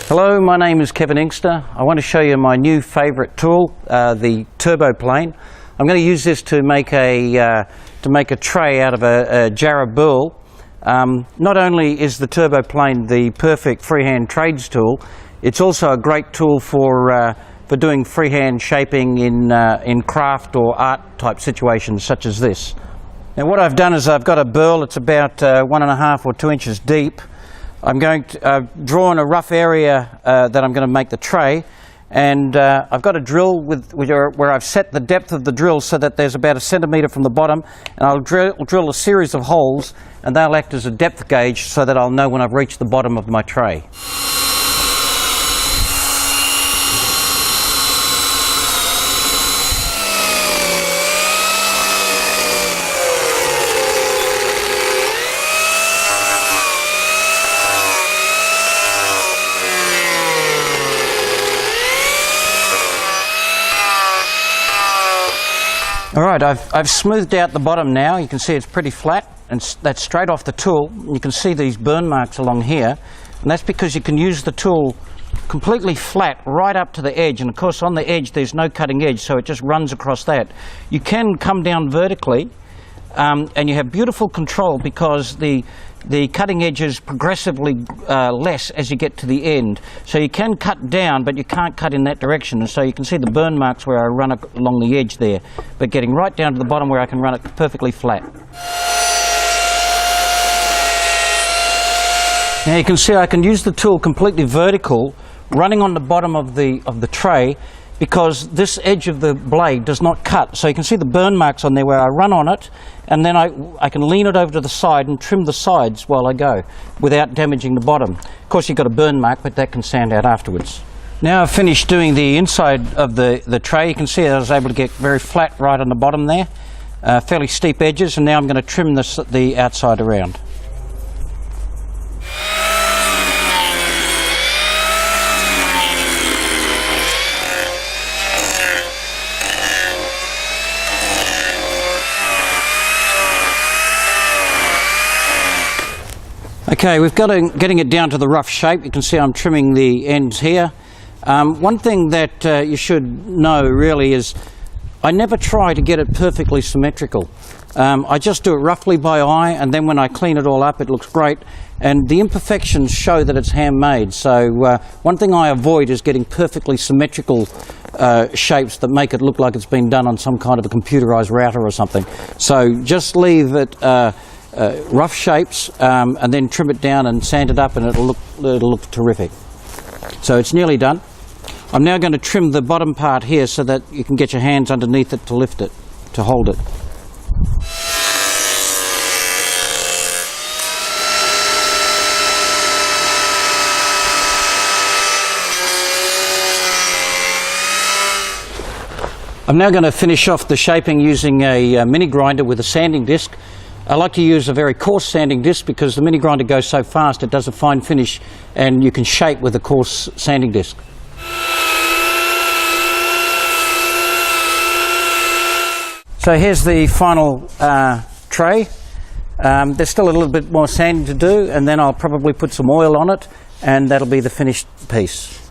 Hello, my name is Kevin Inkster. I want to show you my new favourite tool, the Turboplane. I'm going to use this to make a tray out of a jarrah burl. Not only is the Turboplane the perfect freehand trades tool, it's also a great tool for doing freehand shaping in craft or art type situations such as this. Now what I've done is I've got a burl. It's about 1.5 or 2 inches deep. I'm going to draw in a rough area that I'm going to make the tray, and I've got a drill where I've set the depth of the drill so that there's about 1 centimetre from the bottom, and I'll drill a series of holes, and they'll act as a depth gauge so that I'll know when I've reached the bottom of my tray. Alright, I've smoothed out the bottom now. You can see it's pretty flat, and that's straight off the tool. You can see these burn marks along here, and that's because you can use the tool completely flat right up to the edge, and of course on the edge there's no cutting edge, so it just runs across that. You can come down vertically, and you have beautiful control because the cutting edge is progressively less as you get to the end. So you can cut down, but you can't cut in that direction. And so you can see the burn marks where I run along the edge there, but getting right down to the bottom where I can run it perfectly flat. Now you can see I can use the tool completely vertical, running on the bottom of the tray, because this edge of the blade does not cut. So you can see the burn marks on there where I run on it, and then I can lean it over to the side and trim the sides while I go without damaging the bottom. Of course you've got a burn mark, but that can sand out afterwards. Now I've finished doing the inside of the tray. You can see I was able to get very flat right on the bottom there, fairly steep edges, and now I'm going to trim the outside around. Okay, we've got getting it down to the rough shape. You can see I'm trimming the ends here. One thing that you should know really is I never try to get it perfectly symmetrical. I just do it roughly by eye, and then when I clean it all up it looks great, and the imperfections show that it's handmade. So one thing I avoid is getting perfectly symmetrical shapes that make it look like it's been done on some kind of a computerized router or something. So just leave it rough shapes, and then trim it down and sand it up, and it'll look terrific. So it's nearly done. I'm now going to trim the bottom part here so that you can get your hands underneath it to lift it, to hold it. I'm now going to finish off the shaping using a mini grinder with a sanding disc. I like to use a very coarse sanding disc because the mini grinder goes so fast it does a fine finish, and you can shape with a coarse sanding disc. So here's the final tray. There's still a little bit more sanding to do, and then I'll probably put some oil on it, and that'll be the finished piece.